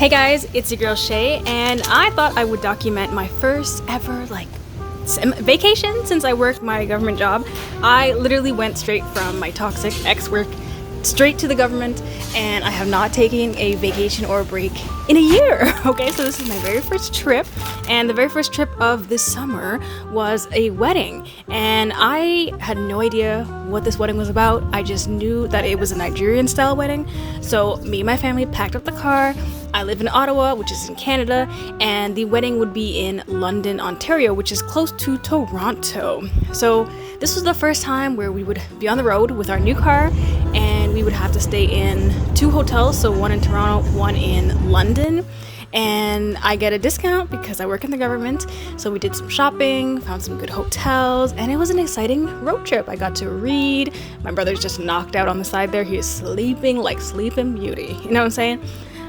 Hey guys, it's your girl Shay, and I thought I would document my first ever vacation since I worked my government job. I literally went straight from my toxic ex-work straight to the government, and I have not taken a vacation or a break in a year. Okay, so this is my very first trip, and the very first trip of this summer was a wedding, and I had no idea what this wedding was about. I just knew that it was a Nigerian style wedding. So me and my family packed up the car. I live in Ottawa, which is in Canada, and the wedding would be in London, Ontario, which is close to Toronto. So this was the first time where we would be on the road with our new car, and we would have to stay in two hotels, so one in Toronto, one in London. And I get a discount because I work in the government, so we did some shopping, found some good hotels, and it was an exciting road trip. I got to read. My brother's just knocked out on the side there. He is sleeping like Sleeping Beauty, you know what I'm saying?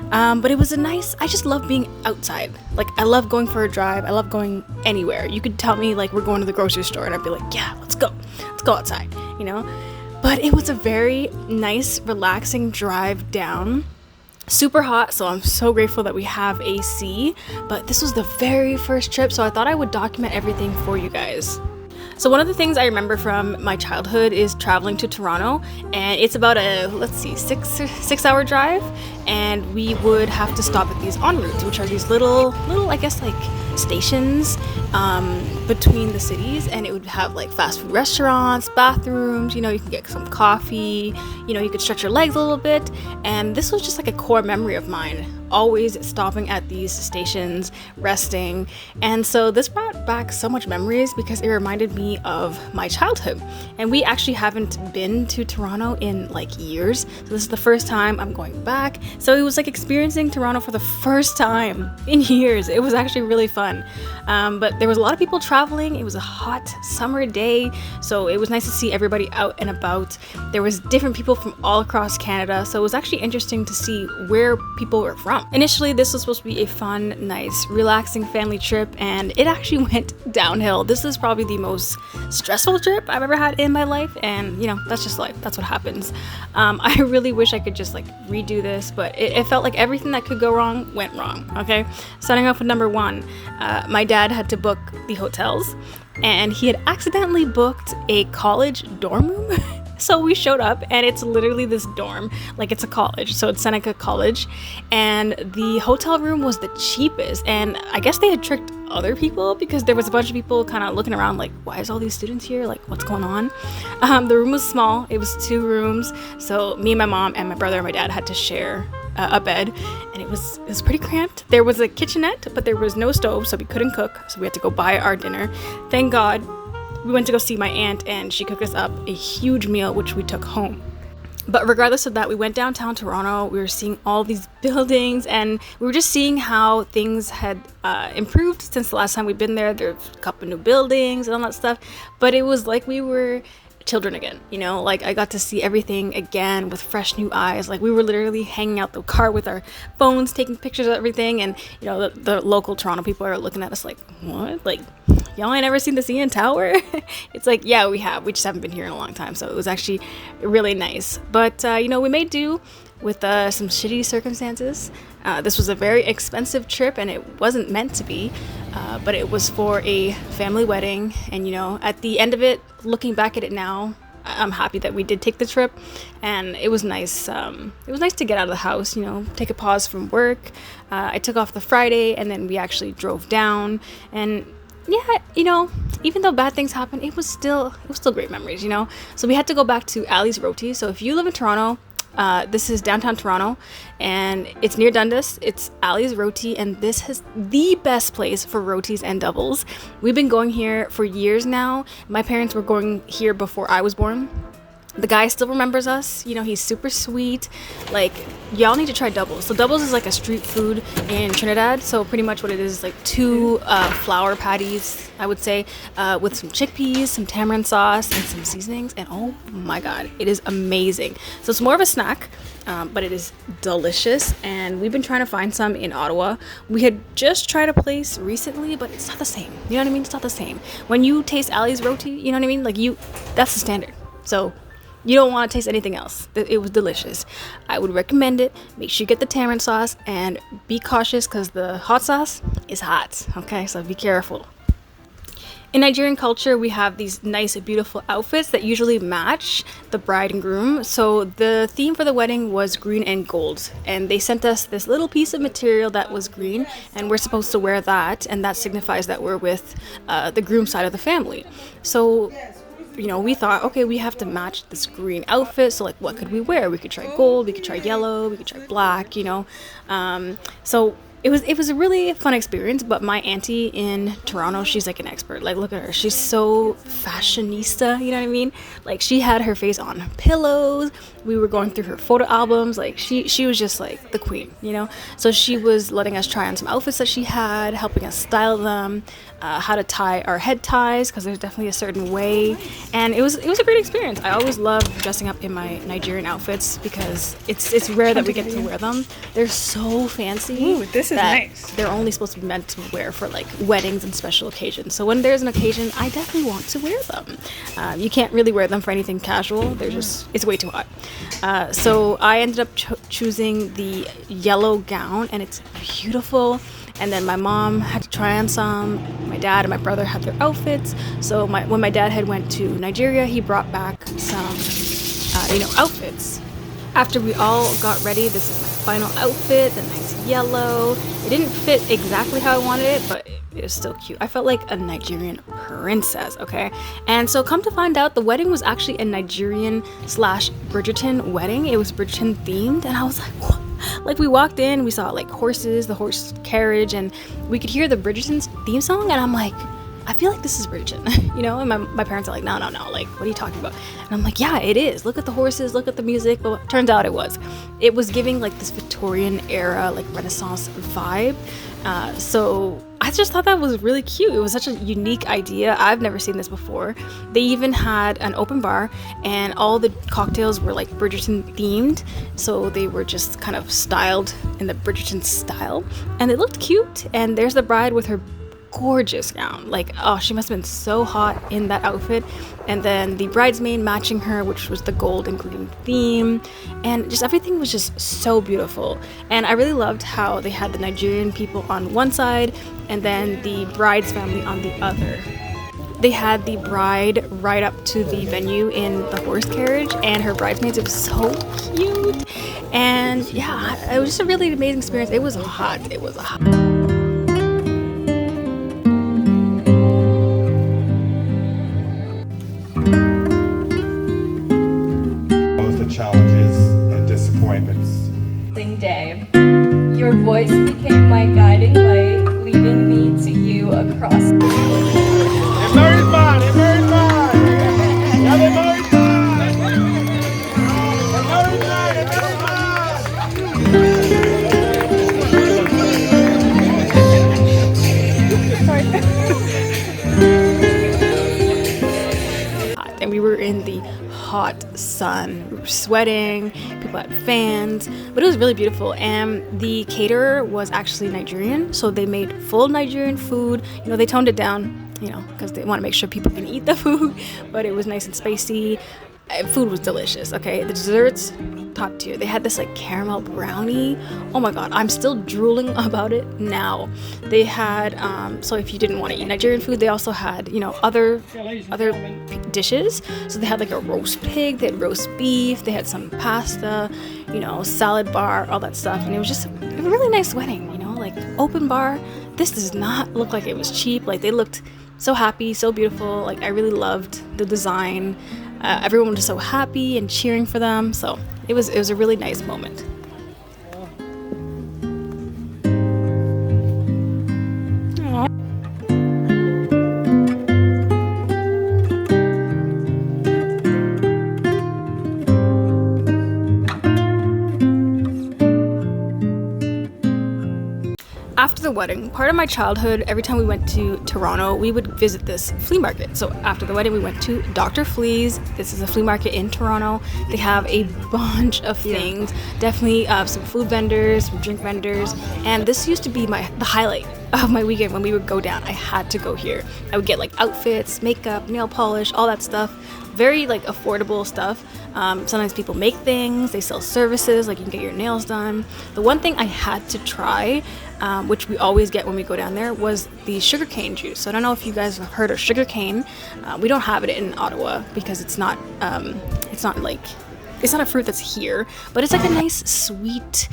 But it was I just love being outside. Like, I love going for a drive. I love going anywhere. You could tell me, like, we're going to the grocery store, and I'd be like, yeah, let's go outside, you know? But it was a very nice, relaxing drive down. Super hot, so I'm so grateful that we have AC. But this was the very first trip, so I thought I would document everything for you guys. So one of the things I remember from my childhood is traveling to Toronto, and it's about a, 6-hour drive, and we would have to stop at these en routes, which are these little, I guess, like stations between the cities, and it would have like fast food restaurants, bathrooms, you know, you can get some coffee, you know, you could stretch your legs a little bit, and this was just like a core memory of mine. Always stopping at these stations, resting, and so this brought back so much memories because it reminded me of my childhood. And we actually haven't been to Toronto in like years, so this is the first time I'm going back. So it was like experiencing Toronto for the first time in years. It was actually really fun, but there was a lot of people traveling. It was a hot summer day, so it was nice to see everybody out and about. There was different people from all across Canada, so it was actually interesting to see where people were from. Initially, this was supposed to be a fun, nice, relaxing family trip, and it actually went downhill. This is probably the most stressful trip I've ever had in my life, and you know, that's just life. That's what happens. I really wish I could just like redo this, but it felt like everything that could go wrong went wrong. Okay, starting off with number one, my dad had to book the hotels, and he had accidentally booked a college dorm room. So we showed up, and it's literally this dorm, like it's a college, so it's Seneca College, and the hotel room was the cheapest, and I guess they had tricked other people because there was a bunch of people kind of looking around like, why is all these students here, like what's going on? The room was small, it was 2 rooms, so me and my mom and my brother and my dad had to share a bed, and it was pretty cramped. There was a kitchenette, but there was no stove, so we couldn't cook, so we had to go buy our dinner. Thank God we went to go see my aunt, and she cooked us up a huge meal, which we took home. But regardless of that, we went downtown Toronto. We were seeing all these buildings, and we were just seeing how things had improved since the last time we'd been there. There's a couple new buildings and all that stuff, but it was like we were children again, you know, like I got to see everything again with fresh new eyes. Like we were literally hanging out the car with our phones, taking pictures of everything, and you know, the local Toronto people are looking at us like, what? Like, y'all ain't ever seen the CN Tower? It's like, yeah, we have. We just haven't been here in a long time, so it was actually really nice. But you know, we made do with some shitty circumstances. This was a very expensive trip, and it wasn't meant to be, but it was for a family wedding, and you know, at the end of it, looking back at it now, I'm happy that we did take the trip, and it was nice. It was nice to get out of the house, you know, take a pause from work. I took off the Friday, and then we actually drove down, and yeah, you know, even though bad things happened, it was still great memories, you know. So we had to go back to Ali's Roti. So if you live in Toronto, this is downtown Toronto, and it's near Dundas. It's Ali's Roti, and this is the best place for rotis and doubles. We've been going here for years now. My parents were going here before I was born. The guy still remembers us, you know, he's super sweet. Like, y'all need to try doubles. So doubles is like a street food in Trinidad. So pretty much what it is like 2 flour patties, I would say, with some chickpeas, some tamarind sauce, and some seasonings. And oh my God, it is amazing. So it's more of a snack, but it is delicious. And we've been trying to find some in Ottawa. We had just tried a place recently, but it's not the same. You know what I mean? It's not the same. When you taste Ali's Roti, you know what I mean? Like that's the standard. So You don't want to taste anything else. It was delicious. I would recommend it. Make sure you get the tamarind sauce and be cautious because the hot sauce is hot. Okay, so be careful. In Nigerian culture, we have these nice, beautiful outfits that usually match the bride and groom. So the theme for the wedding was green and gold. And they sent us this little piece of material that was green, and we're supposed to wear that. And that signifies that we're with the groom side of the family. So, you know, we thought, okay, we have to match this green outfit. So, like, what could we wear? We could try gold, we could try yellow, we could try black, you know. So it was a really fun experience, but my auntie in Toronto, she's like an expert. Like, look at her. She's so fashionista, you know what I mean? Like, she had her face on pillows. We were going through her photo albums. Like, she was just like the queen, you know? So she was letting us try on some outfits that she had, helping us style them, how to tie our head ties, because there's definitely a certain way. And it was a great experience. I always love dressing up in my Nigerian outfits because it's rare that we get to wear them. They're so fancy. Ooh, this is nice. They're only supposed to be meant to wear for like weddings and special occasions. So when there's an occasion, I definitely want to wear them. You can't really wear them for anything casual. They're just, it's way too hot. So I ended up choosing the yellow gown, and it's beautiful. And then my mom had to try on some. My dad and my brother had their outfits. So when my dad had went to Nigeria, he brought back some, outfits. After we all got ready, this is my final outfit, the nice yellow. It didn't fit exactly how I wanted it, but it was still cute. I felt like a Nigerian princess, okay? And so come to find out, the wedding was actually a Nigerian / Bridgerton wedding. It was Bridgerton themed, and I was like, what? Like, we walked in, we saw like horses, the horse carriage, and we could hear the Bridgerton's theme song, and I'm like, I feel like this is Bridgerton, you know? And my parents are like, no, like, what are you talking about? And I'm like, yeah, it is. Look at the horses, look at the music. Well, turns out it was giving like this Victorian era, like Renaissance vibe. So I just thought that was really cute. It was such a unique idea. I've never seen this before. They even had an open bar, and all the cocktails were like Bridgerton themed. So they were just kind of styled in the Bridgerton style, and they looked cute. And there's the bride with her gorgeous gown. Like, oh, she must have been so hot in that outfit. And then the bridesmaid matching her, which was the gold and green theme, and just everything was just so beautiful. And I really loved how they had the Nigerian people on one side and then the bride's family on the other. They had the bride ride up to the venue in the horse carriage, and her bridesmaids. It was so cute. And yeah, it was just a really amazing experience. It was hot. Challenges and disappointments. Day. Your voice became my guiding light, leading me to you across. And we were in the hot sun. We were sweating, people had fans, but it was really beautiful. And the caterer was actually Nigerian, so they made full Nigerian food. You know, they toned it down, you know, because they want to make sure people can eat the food, but it was nice and spicy. Food was delicious, okay? The desserts, top tier. They had this like caramel brownie. Oh my god, I'm still drooling about it now. They had, so if you didn't want to eat Nigerian food, they also had, you know, other dishes. So they had like a roast pig, they had roast beef, they had some pasta, you know, salad bar, all that stuff. And it was just a really nice wedding, you know, like open bar. This does not look like it was cheap. Like, they looked so happy, so beautiful. Like, I really loved the design. Everyone was just so happy and cheering for them. So it was a really nice moment. After the wedding, part of my childhood, every time we went to Toronto, we would visit this flea market. So after the wedding, we went to Dr. Flea's. This is a flea market in Toronto. They have a bunch of things. Definitely some food vendors, some drink vendors. And this used to be the highlight of my weekend when we would go down. I had to go here. I would get like outfits, makeup, nail polish, all that stuff. very like affordable stuff. Sometimes people make things, they sell services, like you can get your nails done. The one thing I had to try, which we always get when we go down there, was the sugarcane juice. So I don't know if you guys have heard of sugarcane. We don't have it in Ottawa because it's not a fruit that's here, but it's like a nice sweet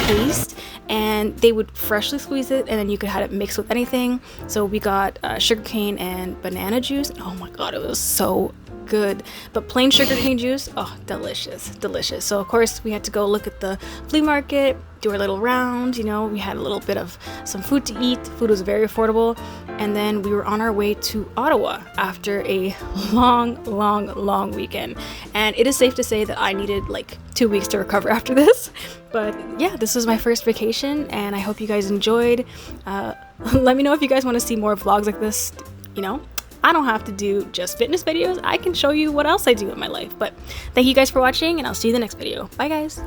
taste, and they would freshly squeeze it and then you could have it mixed with anything. So we got sugarcane and banana juice. Oh my god, it was so good. But plain sugarcane juice, oh, delicious. So of course we had to go look at the flea market, do our little round, you know, we had a little bit of some food to eat. Food was very affordable, and then we were on our way to Ottawa after a long weekend. And it is safe to say that I needed like 2 weeks to recover after this. But yeah, this was my first vacation and I hope you guys enjoyed. Let me know if you guys want to see more vlogs like this. You know, I don't have to do just fitness videos. I can show you what else I do in my life. But thank you guys for watching, and I'll see you in the next video. Bye guys.